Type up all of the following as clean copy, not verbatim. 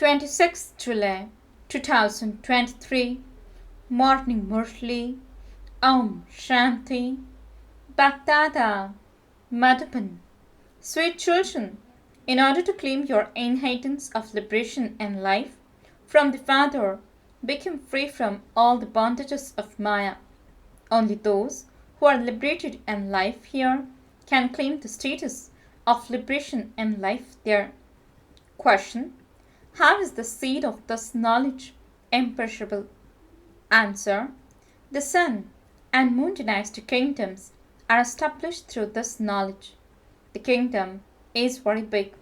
26th July 2023 Morning Murli Om Shanti BapDada Madhuban. Sweet children, in order to claim your inheritance of liberation and life from the Father, become free from all the bondages of Maya. Only those who are liberated and life here can claim the status of liberation and life there. Question: how is the seed of this knowledge imperishable? Answer: the sun and moon dynasty kingdoms are established through this knowledge. The kingdom is very big.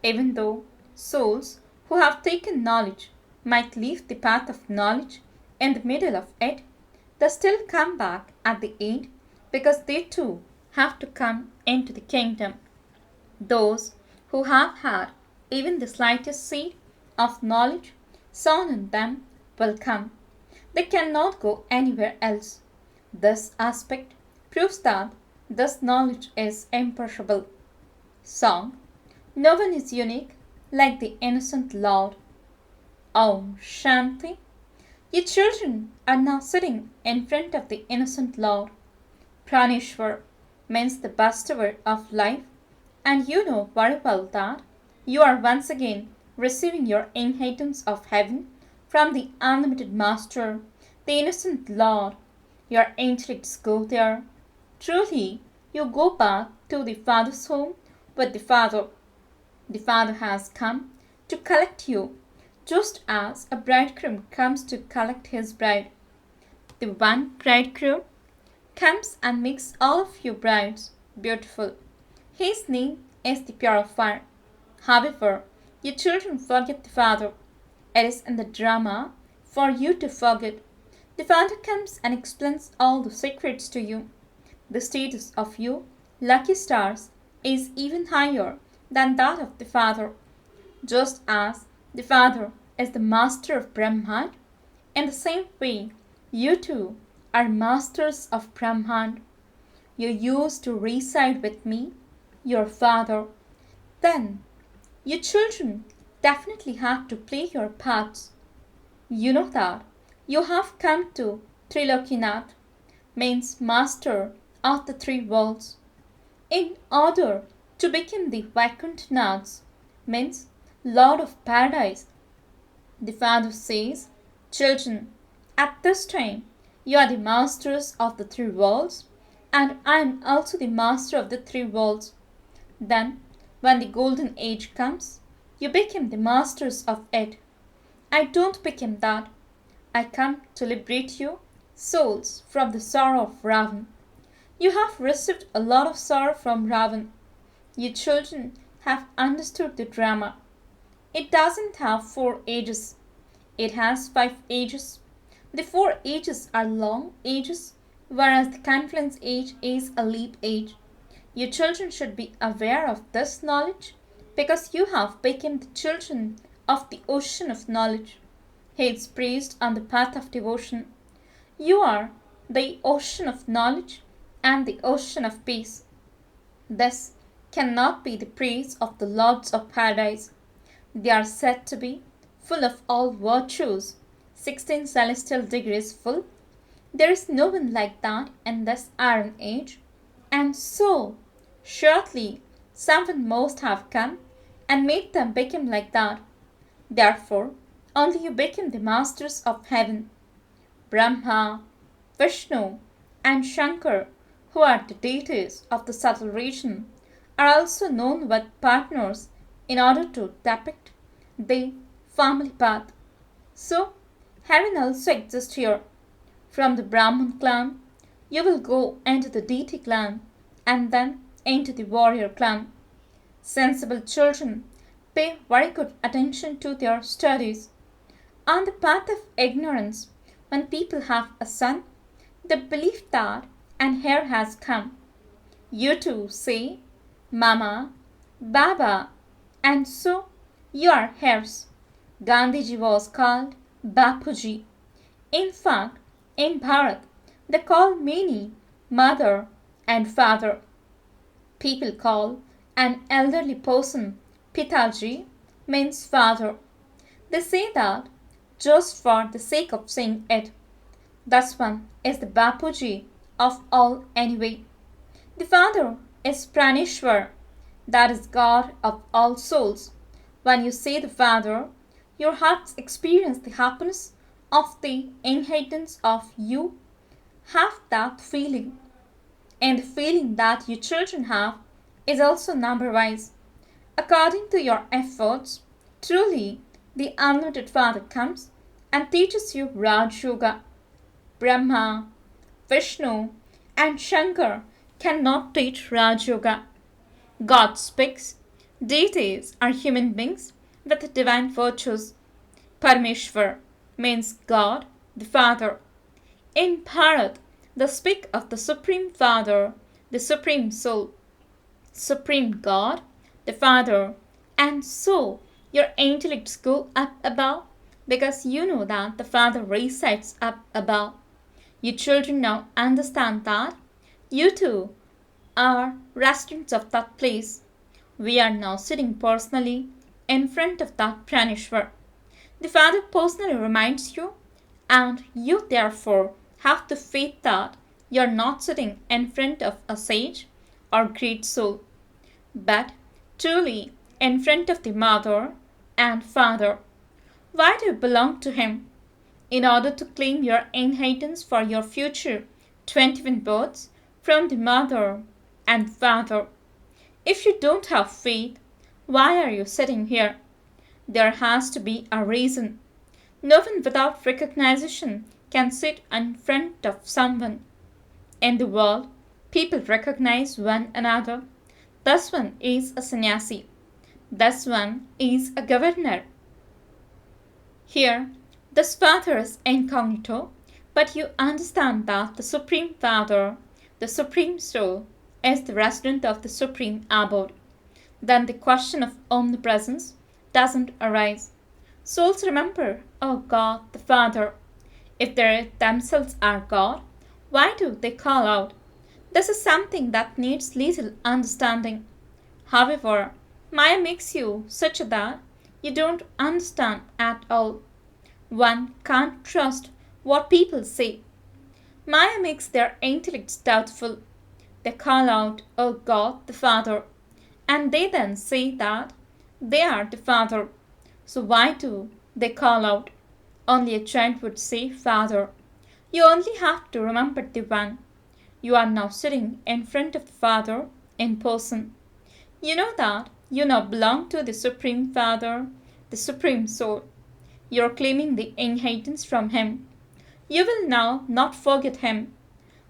Even though souls who have taken knowledge might leave the path of knowledge in the middle of it, they still come back at the end because they too have to come into the kingdom. Those who have had even the slightest seed of knowledge sown in them will come. They cannot go anywhere else. This aspect proves that this knowledge is imperishable. Song: no one is unique like the innocent Lord. Om Shanti. You children are now sitting in front of the innocent Lord. Praneshwar means the bestower of life, and you know very well that you are once again receiving your inheritance of heaven from the unlimited Master, the innocent Lord. Your intellects go there. Truly, you go back to the Father's home with the Father. The Father has come to collect you, just as a bridegroom comes to collect his bride. The one bridegroom comes and makes all of you brides beautiful. His name is the Purifier. However, you children forget the Father. It is in the drama for you to forget. The Father comes and explains all the secrets to you. The status of you lucky stars is even higher than that of the Father. Just as the Father is the master of Brahman, in the same way you too are masters of Brahman. You used to reside with me, your Father. Then you children definitely have to play your parts. You know that you have come to Trilokinath, means master of the three worlds, in order to become the Vaikuntanaths, means Lord of Paradise. The Father says, children, at this time you are the masters of the three worlds, and I am also the master of the three worlds. Then, when the golden age comes, you become the masters of it. I don't become that. I come to liberate you, souls, from the sorrow of Ravan. You have received a lot of sorrow from Ravan. You children have understood the drama. It doesn't have 4 ages. It has 5 ages. The 4 ages are long ages, whereas the confluence age is a leap age. You children should be aware of this knowledge because you have become the children of the ocean of knowledge. He is praised on the path of devotion. You are the ocean of knowledge and the ocean of peace. This cannot be the praise of the lords of paradise. They are said to be full of all virtues, 16 celestial degrees full. There is no one like that in this iron age. And so, surely, someone must have come and made them become like that. Therefore, only you become the masters of heaven. Brahma, Vishnu, and Shankar, who are the deities of the subtle region, are also known with partners in order to depict the family path. So, heaven also exists here. From the Brahman clan, you will go into the deity clan and then into the warrior clan. Sensible children pay very good attention to their studies. On the path of ignorance, when people have a son, they believe that an heir has come. You too say, Mama, Baba, and so you are heirs. Gandhiji was called Bapuji. In fact, in Bharat, they call many mother and father. People call an elderly person Pitaji, means father. They say that just for the sake of saying it. This one is the Bapuji of all anyway. The Father is Praneshwar, that is God of all souls. When you say the Father, your hearts experience the happiness of the inheritance of you. Have that feeling. And the feeling that you children have is also number-wise. According to your efforts, truly the unlimited Father comes and teaches you Raj Yoga. Brahma, Vishnu, and Shankar cannot teach Raj Yoga. God speaks. Deities are human beings with divine virtues. Parmeshwar means God, the Father. In Bharat, they speak of the Supreme Father, the Supreme Soul, Supreme God, the Father, and so your intellects go up above because you know that the Father resides up above. You children now understand that you too are residents of that place. We are now sitting personally in front of that Praneshwar. The Father personally reminds you, and you therefore have the faith that you are not sitting in front of a sage or great soul, but truly in front of the Mother and Father. Why do you belong to Him? In order to claim your inheritance for your future 21 births from the Mother and Father. If you don't have faith, why are you sitting here? There has to be a reason. No one without recognition can sit in front of someone. In the world, people recognize one another. This one is a sannyasi. This one is a governor. Here, this Father is incognito, but you understand that the Supreme Father, the Supreme Soul, is the resident of the Supreme Abode. Then the question of omnipresence doesn't arise. Souls remember, oh God, the Father. If they themselves are God, why do they call out? This is something that needs little understanding. However, Maya makes you such that you don't understand at all. One can't trust what people say. Maya makes their intellects doubtful. They call out, oh God, the Father, and they then say that they are the Father. So why do they call out? Only a child would say Father. You only have to remember the one. You are now sitting in front of the Father in person. You know that you now belong to the Supreme Father, the Supreme Soul. You are claiming the inheritance from Him. You will now not forget Him.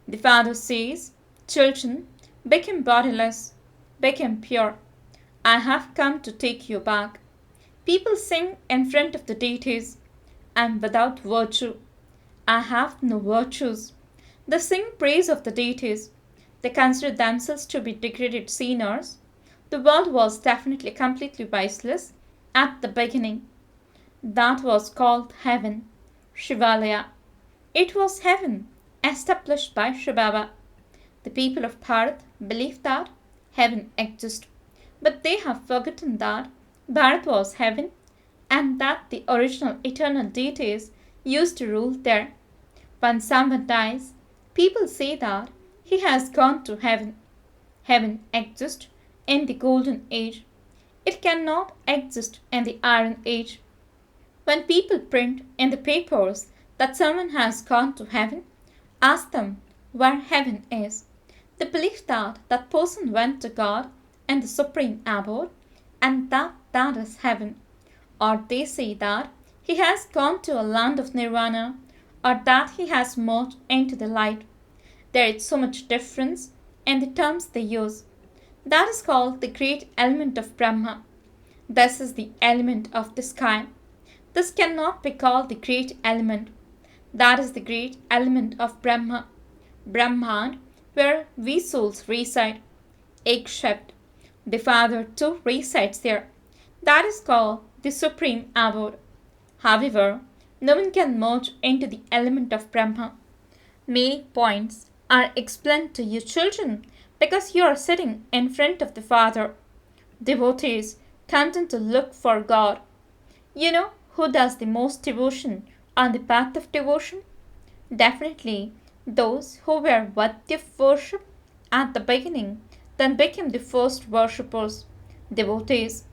The Father says, children, become bodiless, become pure. I have come to take you back. People sing in front of the deities, and without virtue. I have no virtues. They sing praise of the deities. They consider themselves to be degraded sinners. The world was definitely completely viceless at the beginning. That was called heaven, Shivalaya. It was heaven established by shivbaba. The people of Bharat believe that heaven exists, but they have forgotten that Bharat was heaven and that the original eternal deities used to rule there. When someone dies, people say that he has gone to heaven. Heaven exists in the golden age. It cannot exist in the iron age. When people print in the papers that someone has gone to heaven, ask them where heaven is. They believe that that person went to God and the supreme abode, and that is heaven. Or they say that he has gone to a land of nirvana, or that he has merged into the light. There is so much difference in the terms they use. That is called the great element of Brahma. This is the element of the sky. This cannot be called the great element. That is the great element of Brahma, Brahman, where we souls reside, except the Father too resides there. That is called the supreme abode. However, no one can merge into the element of Brahma. Many points are explained to you children because you are sitting in front of the Father. Devotees continue to look for God. You know who does the most devotion on the path of devotion? Definitely those who were worthy of worship at the beginning, then became the first worshippers, devotees.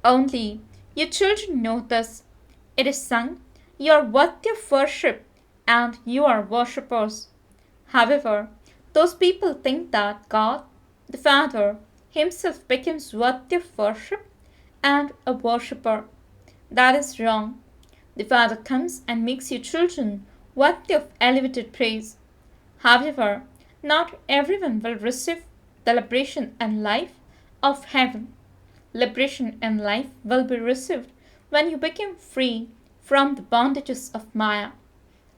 Only you children know this. It is sung, you are worthy of worship and you are worshippers. However, those people think that God, the Father, himself becomes worthy of worship and a worshipper. That is wrong. The Father comes and makes you children worthy of elevated praise. However, not everyone will receive the liberation and life of heaven. Liberation and life will be received when you become free from the bondages of Maya.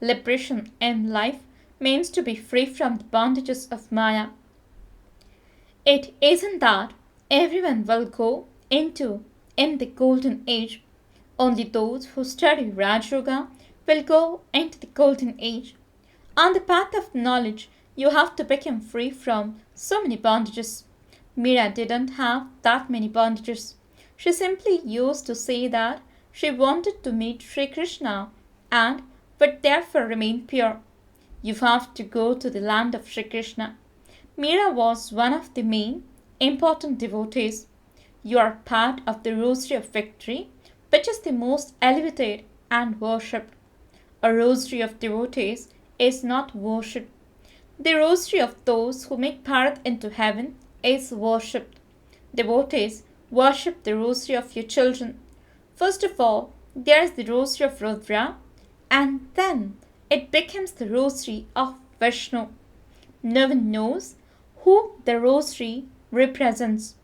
Liberation and life means to be free from the bondages of Maya. It isn't that everyone will go into in the golden age. Only those who study Raj Yoga will go into the golden age. On the path of knowledge, you have to become free from so many bondages. Meera didn't have that many bondages. She simply used to say that she wanted to meet Sri Krishna and would therefore remain pure. You have to go to the land of Sri Krishna. Meera was one of the main important devotees. You are part of the Rosary of Victory, which is the most elevated and worshipped. A rosary of devotees is not worshipped. The rosary of those who make Bharat into heaven is worshipped. Devotees worship the rosary of your children. First of all, there is the rosary of Rudra, and then it becomes the rosary of Vishnu. No one knows who the rosary represents.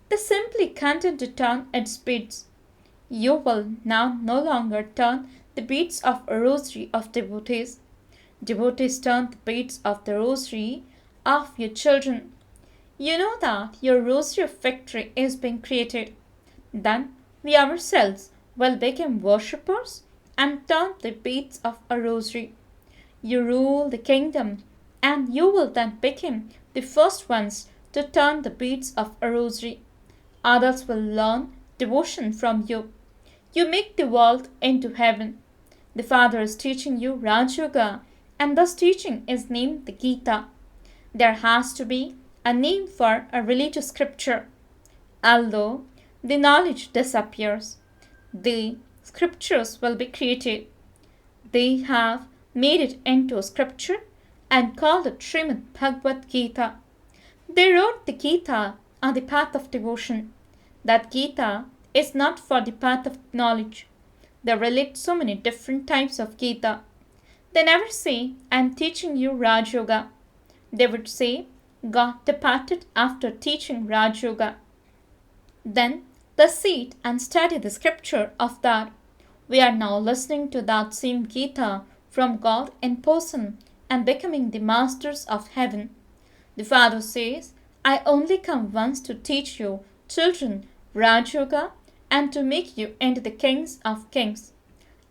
They simply continue to turn its beads. You will now no longer turn the beads of a rosary of devotees. Devotees turn the beads of the rosary of your children. You know that your rosary of victory is being created. Then we ourselves will become worshippers and turn the beads of a rosary. You rule the kingdom, and you will then become the first ones to turn the beads of a rosary. Others will learn devotion from you. You make the world into heaven. The Father is teaching you Raj Yoga, and this teaching is named the Gita. There has to be a name for a religious scripture. Although the knowledge disappears, the scriptures will be created. They have made it into a scripture and called it Srimad Bhagavad Gita. They wrote the Gita on the path of devotion. That Gita is not for the path of knowledge. They relate so many different types of Gita. They never say, I am teaching you Raj Yoga. They would say, God departed after teaching Raj Yoga. Then they sit and study the scripture of that. We are now listening to that same Gita from God in person and becoming the masters of heaven. The Father says, I only come once to teach you, children, Raj Yoga and to make you into the kings of kings.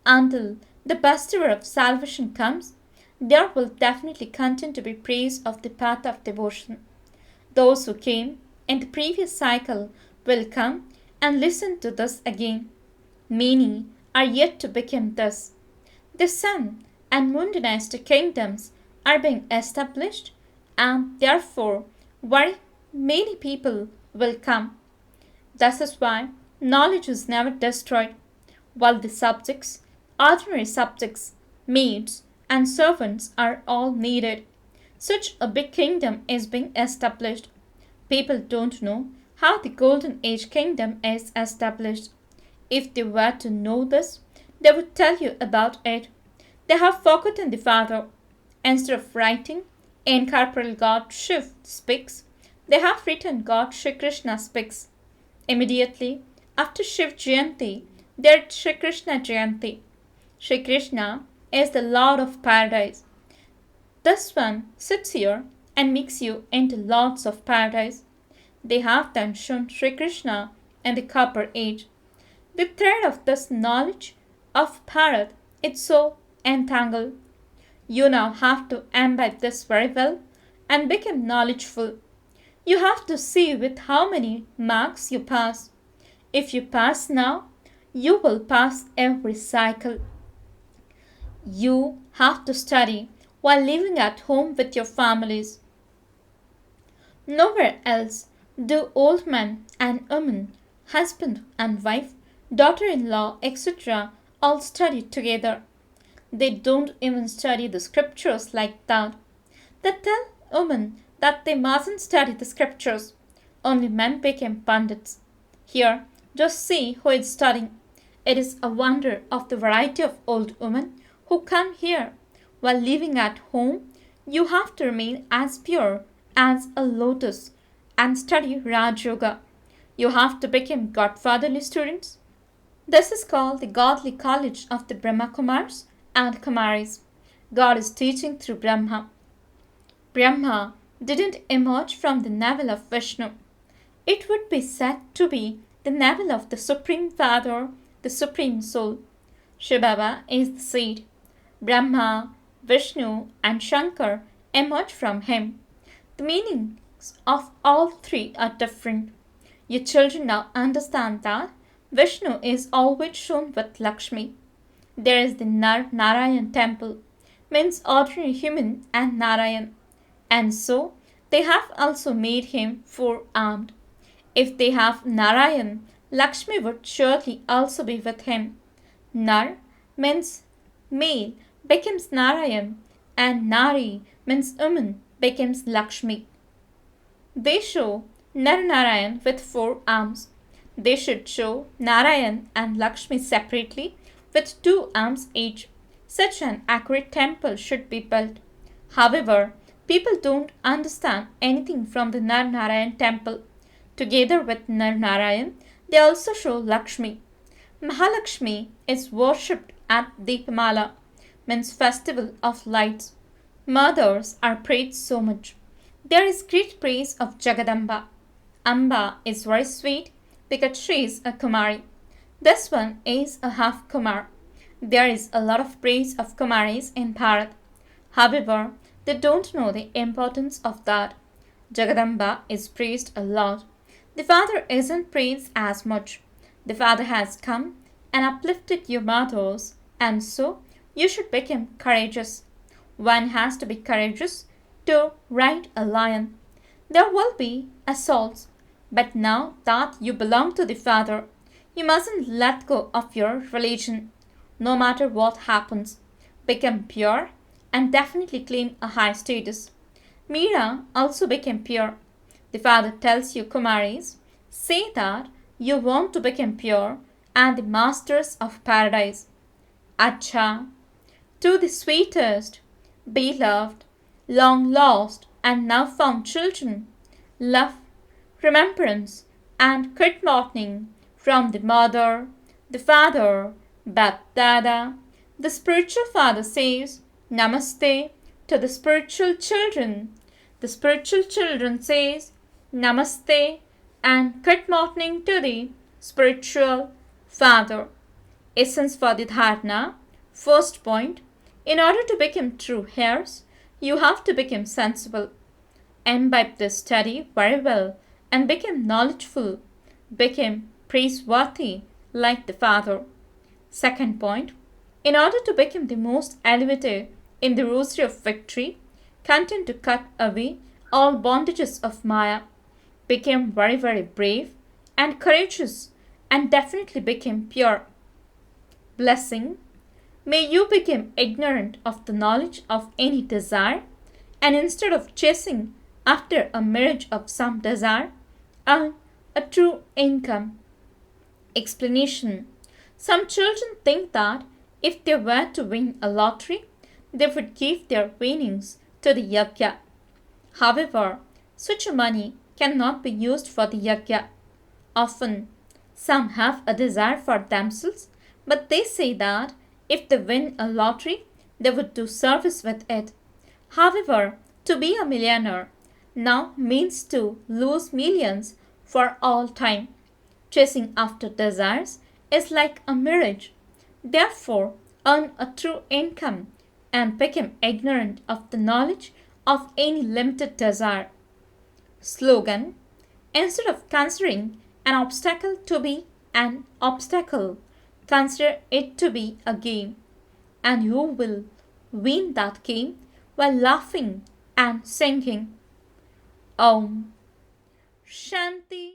Until the bestower of salvation comes, there will definitely continue to be praise of the path of devotion. Those who came in the previous cycle will come and listen to this again. Many are yet to become this. The sun and moon dynasty kingdoms are being established, and therefore very many people will come. This is why knowledge is never destroyed, while the subjects, ordinary subjects, maids, and servants are all needed. Such a big kingdom is being established. People don't know how the Golden Age kingdom is established. If they were to know this, they would tell you about it. They have forgotten the Father. Instead of writing, incorporeal God Shiv speaks, they have written God Shri Krishna speaks. Immediately after Shiv Jayanti, there is Shri Krishna Jayanti. Shri Krishna is the Lord of Paradise. This one sits here and makes you into lords of paradise. They have then shown Shri Krishna in the Copper Age. The thread of this knowledge of Bharat is so entangled. You now have to imbibe this very well and become knowledgeful. You have to see with how many marks you pass. If you pass now, you will pass every cycle. You have to study while living at home with your families. Nowhere else do old men and women, husband and wife, daughter-in-law, etc., all study together. They don't even study the scriptures like that. They tell women that they mustn't study the scriptures. Only men became pundits. Here, just see who is studying. It is a wonder of the variety of old women who come here. While living at home, you have to remain as pure as a lotus and study Raj Yoga. You have to become godfatherly students. This is called the godly college of the Brahma Kumaris and Kumaris. God is teaching through Brahma. Brahma didn't emerge from the navel of Vishnu. It would be said to be the navel of the Supreme Father, the Supreme Soul. Shivbaba is the seed. Brahma, Vishnu, and Shankar emerge from him. The meanings of all three are different. Your children now understand that Vishnu is always shown with Lakshmi. There is the Narayan temple, means ordinary human and Narayan. And so they have also made him four-armed. If they have Narayan, Lakshmi would surely also be with him. Nar means male becomes Narayan and Nari means woman becomes Lakshmi. They show Narayan with four arms. They should show Narayan and Lakshmi separately with 2 arms each. Such an accurate temple should be built. However, people don't understand anything from the Narayan temple. Together with Narayan, they also show Lakshmi. Mahalakshmi is worshipped at Deepamala, means festival of lights. Mothers are praised so much. There is great praise of Jagadamba. Amba is very sweet because she is a Kumari. This one is a half Kumar. There is a lot of praise of Kumaris in Bharat. However, they don't know the importance of that. Jagadamba is praised a lot. The Father isn't praised as much. The Father has come and uplifted your mothers, and so you should become courageous. One has to be courageous to ride a lion. There will be assaults, but now that you belong to the Father, you mustn't let go of your religion. No matter what happens, become pure and definitely claim a high status. Meera also became pure. The Father tells you, Kumaris, say that you want to become pure and the masters of paradise. Acha, to the sweetest, beloved, long lost and now found children, love, remembrance, and good morning from the Mother, the Father, BapDada. The spiritual father says, Namaste to the spiritual children. The spiritual children says, Namaste and good morning to the spiritual father. Essence for the dharana. First point, in order to become true heirs, you have to become sensible. Imbibe this study very well and become knowledgeful, become praiseworthy like the Father. Second point, in order to become the most elevated in the rosary of victory, content to cut away all bondages of Maya, became very brave and courageous and definitely became pure. Blessing, may you become ignorant of the knowledge of any desire and instead of chasing after a mirage of some desire, earn a true income. Explanation. Some children think that if they were to win a lottery, they would give their winnings to the yajna. However, such money cannot be used for the yajna. Often, some have a desire for themselves, but they say that if they win a lottery, they would do service with it. However, to be a millionaire now means to lose millions for all time. Chasing after desires is like a mirage. Therefore, earn a true income and become ignorant of the knowledge of any limited desire. Slogan. Instead of considering an obstacle to be an obstacle, Consider it to be a game, and you will win that game while laughing and singing. Om Shanti.